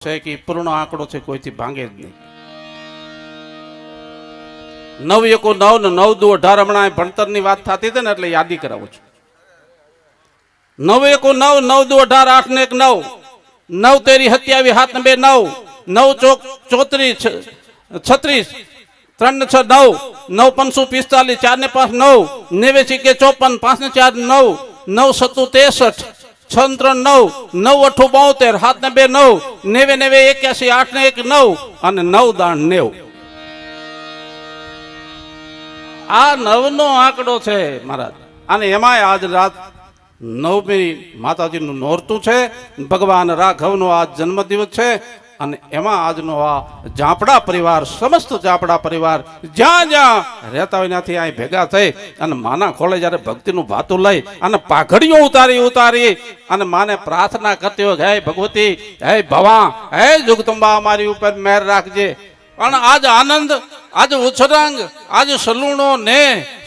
છે કે પૂર્ણ આંકડો છે, કોઈથી ભાંગે જ નહીં. 9 × 9 ને 9 × 18 હમણાં ભણતરની વાત થતી હતી ને એટલે યાદી કરાવું છું. 9 × 9 9 × 18 8 ને 1 9 9 તેરી 27 7 ને 2 9 9 ચોક 34 36 3 ને 6 9 9 5 45 4 ને 5 9 89 કે 54 5 ને 4 9 9 7 63 6 3 9 9 8 72 7 ને 2 9 99 81 8 ને 1 9 અને 9 દાણ 90. આ 9 નો આંકડો છે મહારાજ. અને એમાંય આજ રાત 9મી માતાજીનું નોરતું છે, ભગવાન રાઘવનો આજ જન્મદિવસ છે. અને એમાં આજનો આ ઝાપડા પરિવાર, સમસ્ત ઝાપડા પરિવાર જ્યાં જ્યાં રહેતા હોય ત્યાંથી અહીં ભેગા થઈ અને માના ખોળે જ્યારે ભક્તિનું ભાતું લઈ અને પાઘડીઓ ઉતારી અને માને પ્રાર્થના કરતી હોય, હે ભગવતી, હે ભવા, હે જગદંબા, અમારી ઉપર મહેર રાખજે. પણ આજ આનંદ, આજ ઉછરંગ, આજ સલુણો ને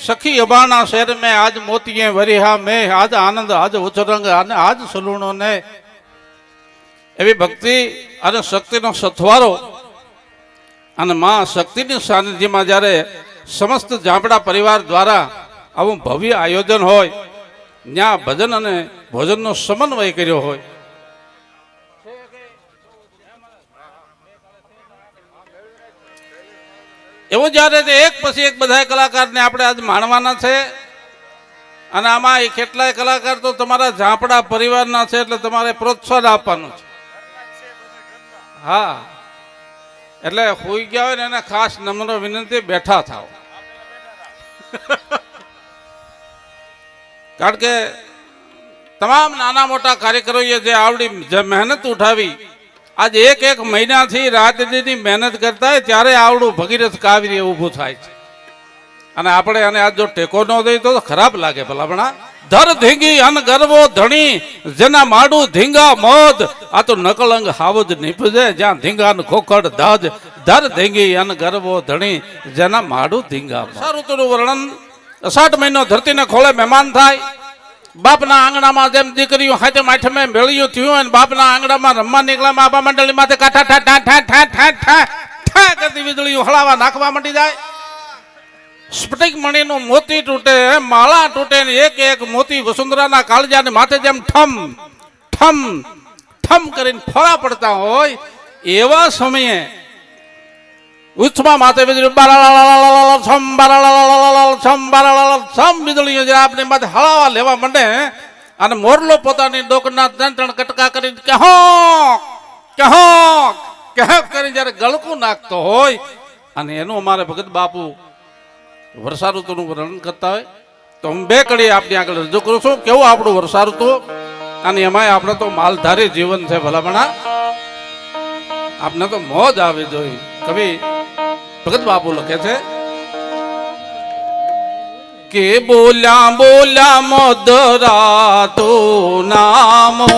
સખી અબાના શહેર મેં આજ મોતીએ વરિહા મેં, આજ આનંદ, આજ ઉછરંગ અને આજ સલુણો ને. એવી ભક્તિ અને શક્તિનો સથવારો અને માં શક્તિની સાનિધ્યમાં જ્યારે સમસ્ત ઝાપડા પરિવાર દ્વારા આવું ભવ્ય આયોજન હોય, ત્યાં ભજન અને ભોજનનો સમન્વય કર્યો હોય. એવું જ્યારે એક પછી એક બધા કલાકારને આપણે આજ માણવાના છે. અને આમાં કેટલાય કલાકાર તો તમારા ઝાપડા પરિવારના છે, એટલે તમારે પ્રોત્સાહન આપવાનું છે. હા, એટલે હોઈ ગયા હોય ને એને ખાસ નમ્ર વિનંતી, બેઠા થાવ. કારણ કે તમામ નાના મોટા કાર્યકરોએ જે આવડી મહેનત ઉઠાવી, આજ એક મહિનાથી રાતની મહેનત કરતા હોય ત્યારે આવડું ભગીરથ કાવ્ય ઊભું થાય છે. અને આપણે આને આજ જો ટેકો ન દઈએ તો ખરાબ લાગે. ભલામણા ધર ધીંગી અન ગરવો ધણી, જેના માડું ધીંગા મોદ, આ તો નકલંગ હાવજ નીપજે, જ્યાં ધીંગા ખોખડ ધજ. ધર ધીંગી અન ગરવો ધણી, જેના માડું ધીંગા. ઋતુનું વર્ણન. અષાઢ મહિનો ધરતીને ખોળે મહેમાન થાય. બાપના આંગણામાં જેમ દીકરીઓ હાથે માઠમે મેળ્યું થયું અને બાપના આંગણામાં રમવા નીકળ્યા, બાપા મંડળી માથે કાઠા ઠા ઠા ઠા ઠા ઠા ઠા ઠા કરતી વીજળીઓ હળાવા નાખવા માંડી જાય. સ્ફટિક મણીનું મોતી તૂટે, માળા તૂટે ને એક એક મોતી વસુંધરાના કાળજાને માથે જેમ ઠમ ઠમ ઠમ કરીને ફોડા પડતા હોય, એવા સમયે ઉચ્ચમાં માથે વીજળી છમ છમ છમ વીજળીઓ જે આપણી માથે હળાવા લેવા માંડે અને મોરલો પોતાની ડોકના 3 કટકા કરીને કહો કહો કહો કરીને જયારે ગળકું નાખતો હોય. અને એનું અમારે ભગત બાપુ વર્ષા ઋતુનું વર્ણન કરતા હોય તો હું 2 કડી આપણી આગળ રજૂ કરું છું. કેવું આપણું વર્ષા ઋતુ, અને એમાંય આપણે તો માલધારી જીવન છે. ભલામણા આપણે તો મોજ આવી જોઈએ. કવિ ભગત બાપુ લખે છે કે બોલ્યા બોલ્યા મોદરા તો નામો,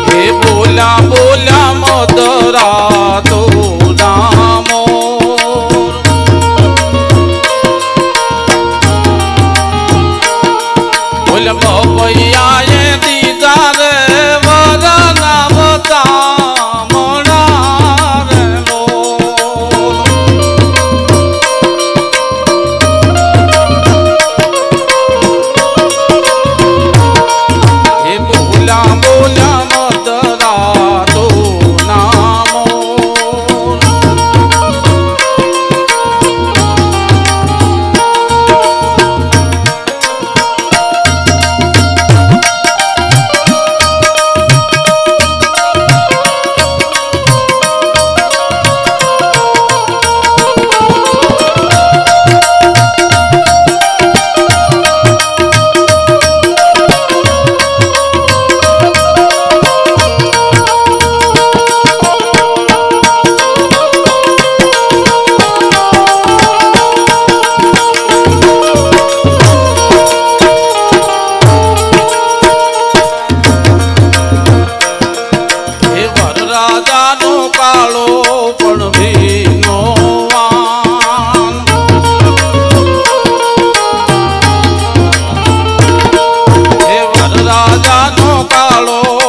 કે બોલ્યા બોલ્યા મોદરા તો નામો, બોલ ભૈયાએ દીધા રે વરના બતા મોણા રે બોલ. એ બોલ્યા બોલ્યા મદરા તો નામો, રાજાનો કાળો